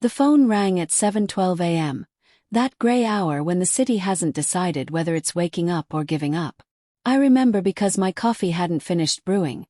The phone rang at 7:12 a.m., that gray hour when the city hasn't decided whether it's waking up or giving up. I remember because my coffee hadn't finished brewing,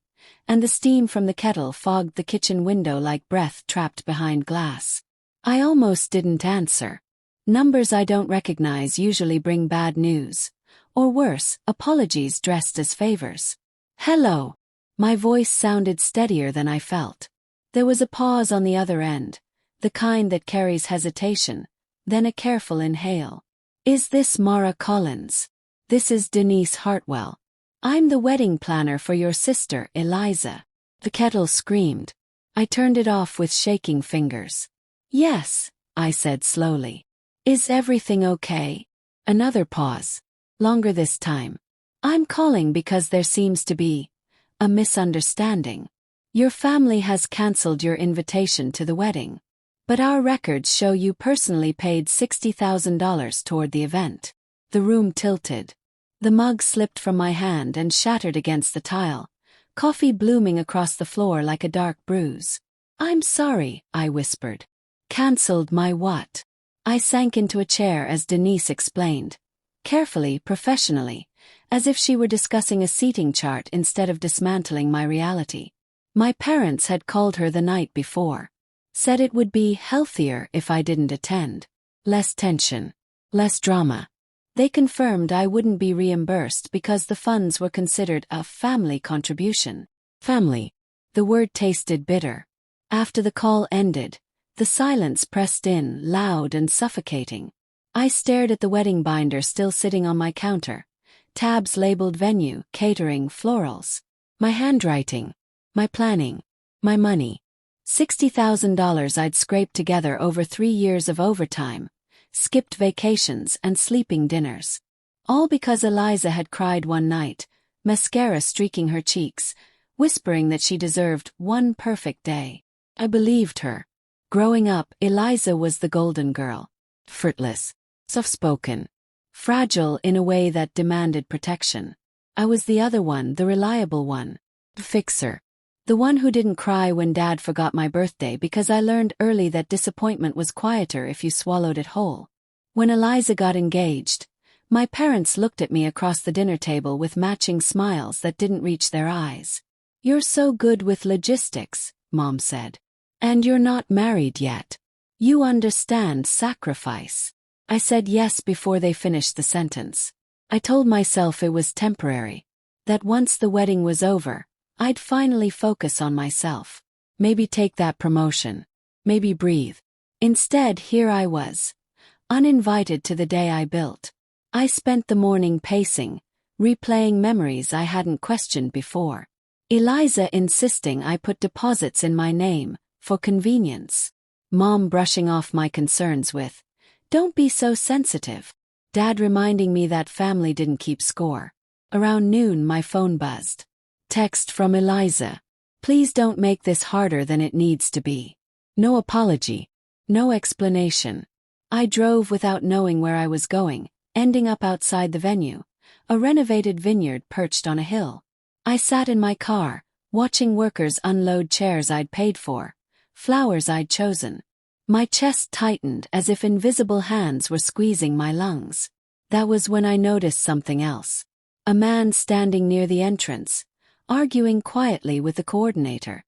and the steam from the kettle fogged the kitchen window like breath trapped behind glass. I almost didn't answer. Numbers I don't recognize usually bring bad news. Or worse, apologies dressed as favors. Hello. My voice sounded steadier than I felt. There was a pause on the other end, the kind that carries hesitation, then a careful inhale. Is this Mara Collins? This is Denise Hartwell. I'm the wedding planner for your sister, Eliza. The kettle screamed. I turned it off with shaking fingers. Yes, I said slowly. Is everything okay? Another pause. Longer this time. I'm calling because there seems to be a misunderstanding. Your family has cancelled your invitation to the wedding. But our records show you personally paid $60,000 toward the event. The room tilted. The mug slipped from my hand and shattered against the tile, coffee blooming across the floor like a dark bruise. I'm sorry, I whispered. Cancelled my what? I sank into a chair as Denise explained. Carefully, professionally, as if she were discussing a seating chart instead of dismantling my reality. My parents had called her the night before. Said it would be healthier if I didn't attend. Less tension. Less drama. They confirmed I wouldn't be reimbursed because the funds were considered a family contribution. Family. The word tasted bitter. After the call ended, the silence pressed in, loud and suffocating. I stared at the wedding binder still sitting on my counter. Tabs labeled venue, catering, florals. My handwriting. My planning. My money. $60,000 I'd scraped together over 3 years of overtime, skipped vacations and sleeping dinners. All because Eliza had cried one night, mascara streaking her cheeks, whispering that she deserved one perfect day. I believed her. Growing up, Eliza was the golden girl. Effortless, soft-spoken, fragile in a way that demanded protection. I was the other one, the reliable one. The fixer. The one who didn't cry when Dad forgot my birthday because I learned early that disappointment was quieter if you swallowed it whole. When Eliza got engaged, my parents looked at me across the dinner table with matching smiles that didn't reach their eyes. You're so good with logistics, Mom said. And you're not married yet. You understand sacrifice. I said yes before they finished the sentence. I told myself it was temporary. That once the wedding was over, I'd finally focus on myself. Maybe take that promotion. Maybe breathe. Instead, here I was. Uninvited to the day I built. I spent the morning pacing, replaying memories I hadn't questioned before. Eliza insisting I put deposits in my name, for convenience. Mom brushing off my concerns with, "Don't be so sensitive." Dad reminding me that family didn't keep score. Around noon my phone buzzed. Text from Eliza. Please don't make this harder than it needs to be. No apology. No explanation. I drove without knowing where I was going, ending up outside the venue, a renovated vineyard perched on a hill. I sat in my car, watching workers unload chairs I'd paid for, flowers I'd chosen. My chest tightened as if invisible hands were squeezing my lungs. That was when I noticed something else. A man standing near the entrance, arguing quietly with the coordinator.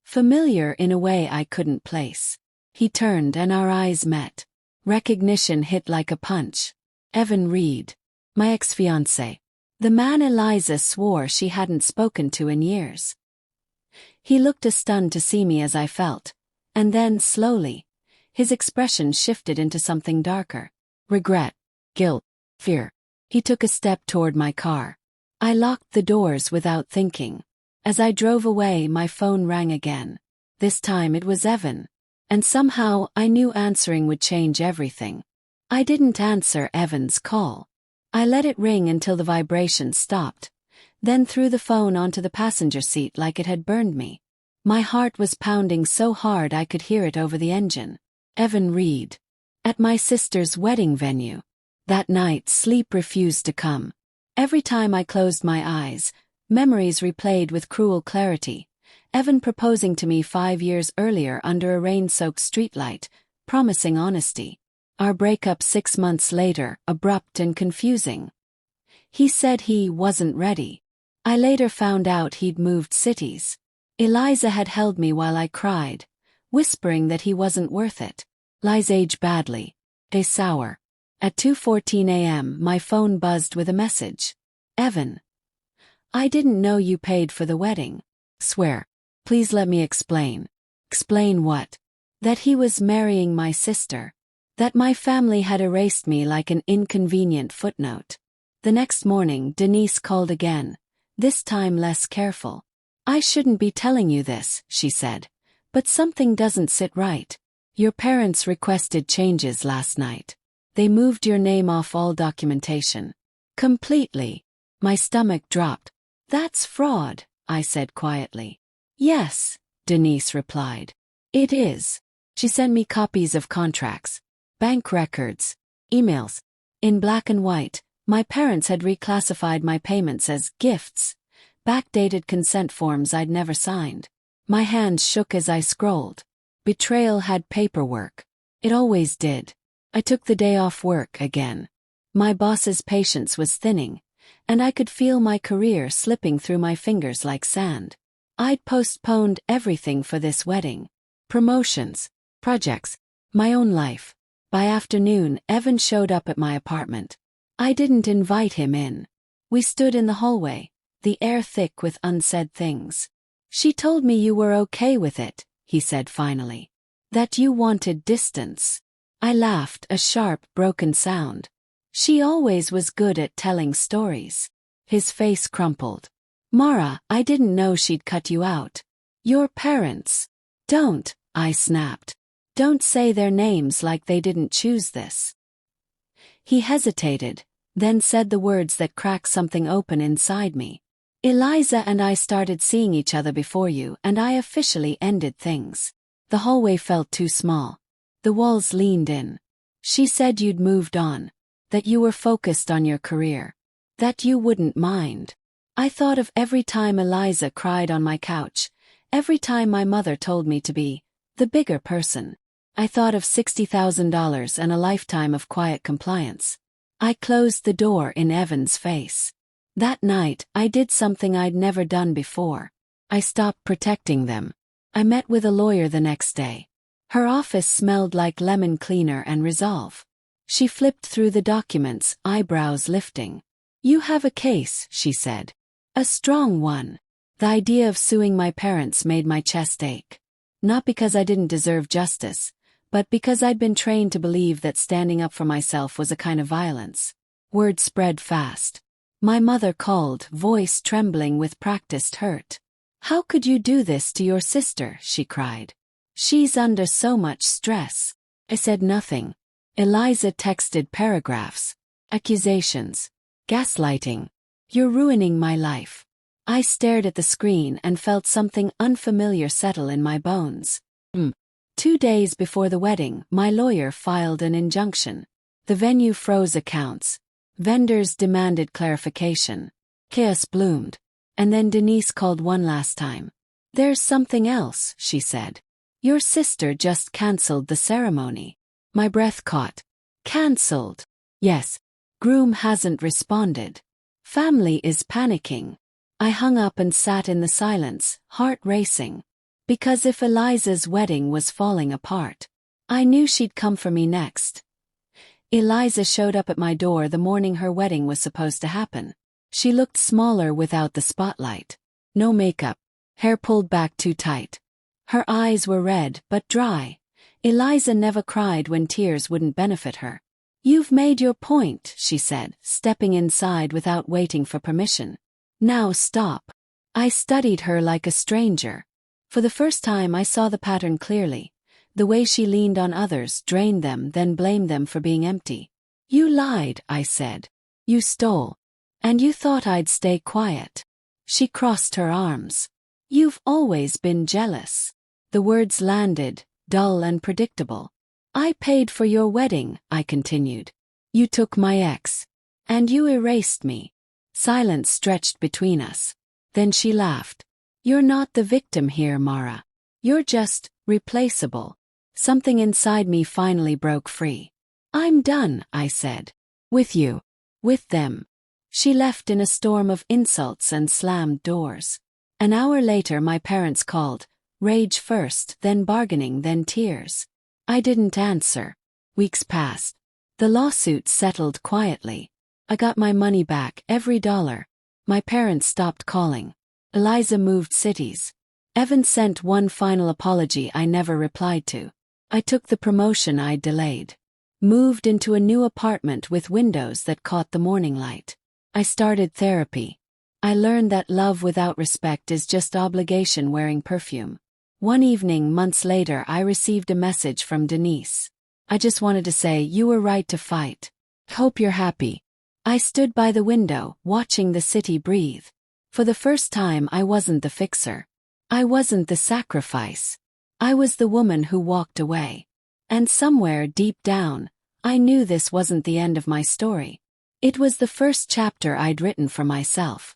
Familiar in a way I couldn't place. He turned and our eyes met. Recognition hit like a punch. Evan Reed. My ex-fiancé. The man Eliza swore she hadn't spoken to in years. He looked as stunned to see me as I felt, and then, slowly, his expression shifted into something darker. Regret. Guilt. Fear. He took a step toward my car. I locked the doors without thinking. As I drove away, my phone rang again. This time it was Evan. And somehow I knew answering would change everything. I didn't answer Evan's call. I let it ring until the vibration stopped, then threw the phone onto the passenger seat like it had burned me. My heart was pounding so hard I could hear it over the engine. Evan Reed. At my sister's wedding venue. That night, sleep refused to come. Every time I closed my eyes, memories replayed with cruel clarity, Evan proposing to me 5 years earlier under a rain-soaked streetlight, promising honesty. Our breakup 6 months later, abrupt and confusing. He said he wasn't ready. I later found out he'd moved cities. Eliza had held me while I cried, whispering that he wasn't worth it. Lies age badly. They sour. At 2:14 a.m. my phone buzzed with a message. Evan. I didn't know you paid for the wedding. Swear. Please let me explain. Explain what? That he was marrying my sister. That my family had erased me like an inconvenient footnote. The next morning Denise called again, this time less careful. I shouldn't be telling you this, she said, but something doesn't sit right. Your parents requested changes last night. They moved your name off all documentation. Completely. My stomach dropped. That's fraud, I said quietly. Yes, Denise replied. It is. She sent me copies of contracts, bank records, emails. In black and white, my parents had reclassified my payments as gifts, backdated consent forms I'd never signed. My hands shook as I scrolled. Betrayal had paperwork. It always did. I took the day off work again. My boss's patience was thinning, and I could feel my career slipping through my fingers like sand. I'd postponed everything for this wedding. Promotions, projects, my own life. By afternoon, Evan showed up at my apartment. I didn't invite him in. We stood in the hallway, the air thick with unsaid things. She told me you were okay with it, he said finally. That you wanted distance. I laughed, a sharp, broken sound. She always was good at telling stories. His face crumpled. Mara, I didn't know she'd cut you out. Your parents. Don't, I snapped. Don't say their names like they didn't choose this. He hesitated, then said the words that cracked something open inside me. Eliza and I started seeing each other before you, and I officially ended things. The hallway felt too small. The walls leaned in. She said you'd moved on, that you were focused on your career, that you wouldn't mind. I thought of every time Eliza cried on my couch, every time my mother told me to be the bigger person. I thought of $60,000 and a lifetime of quiet compliance. I closed the door in Evan's face. That night, I did something I'd never done before. I stopped protecting them. I met with a lawyer the next day. Her office smelled like lemon cleaner and resolve. She flipped through the documents, eyebrows lifting. You have a case, she said. A strong one. The idea of suing my parents made my chest ache. Not because I didn't deserve justice, but because I'd been trained to believe that standing up for myself was a kind of violence. Word spread fast. My mother called, voice trembling with practiced hurt. How could you do this to your sister? She cried. She's under so much stress. I said nothing. Eliza texted paragraphs. Accusations. Gaslighting. You're ruining my life. I stared at the screen and felt something unfamiliar settle in my bones. 2 days before the wedding, my lawyer filed an injunction. The venue froze accounts. Vendors demanded clarification. Chaos bloomed. And then Denise called one last time. There's something else, she said. Your sister just cancelled the ceremony. My breath caught. Cancelled. Yes. Groom hasn't responded. Family is panicking. I hung up and sat in the silence, heart racing. Because if Eliza's wedding was falling apart, I knew she'd come for me next. Eliza showed up at my door the morning her wedding was supposed to happen. She looked smaller without the spotlight. No makeup. Hair pulled back too tight. Her eyes were red but dry. Eliza never cried when tears wouldn't benefit her. You've made your point, she said, stepping inside without waiting for permission. Now stop. I studied her like a stranger. For the first time I saw the pattern clearly. The way she leaned on others, drained them, then blamed them for being empty. You lied, I said. You stole. And you thought I'd stay quiet. She crossed her arms. You've always been jealous. The words landed, dull and predictable. I paid for your wedding, I continued. You took my ex. And you erased me. Silence stretched between us. Then she laughed. You're not the victim here, Mara. You're just replaceable. Something inside me finally broke free. I'm done, I said. With you. With them. She left in a storm of insults and slammed doors. An hour later my parents called. Rage first, then bargaining, then tears. I didn't answer. Weeks passed. The lawsuit settled quietly. I got my money back, every dollar. My parents stopped calling. Eliza moved cities. Evan sent one final apology I never replied to. I took the promotion I'd delayed. Moved into a new apartment with windows that caught the morning light. I started therapy. I learned that love without respect is just obligation wearing perfume. One evening, months later, I received a message from Denise. I just wanted to say, you were right to fight. Hope you're happy. I stood by the window, watching the city breathe. For the first time, I wasn't the fixer. I wasn't the sacrifice. I was the woman who walked away. And somewhere deep down, I knew this wasn't the end of my story. It was the first chapter I'd written for myself.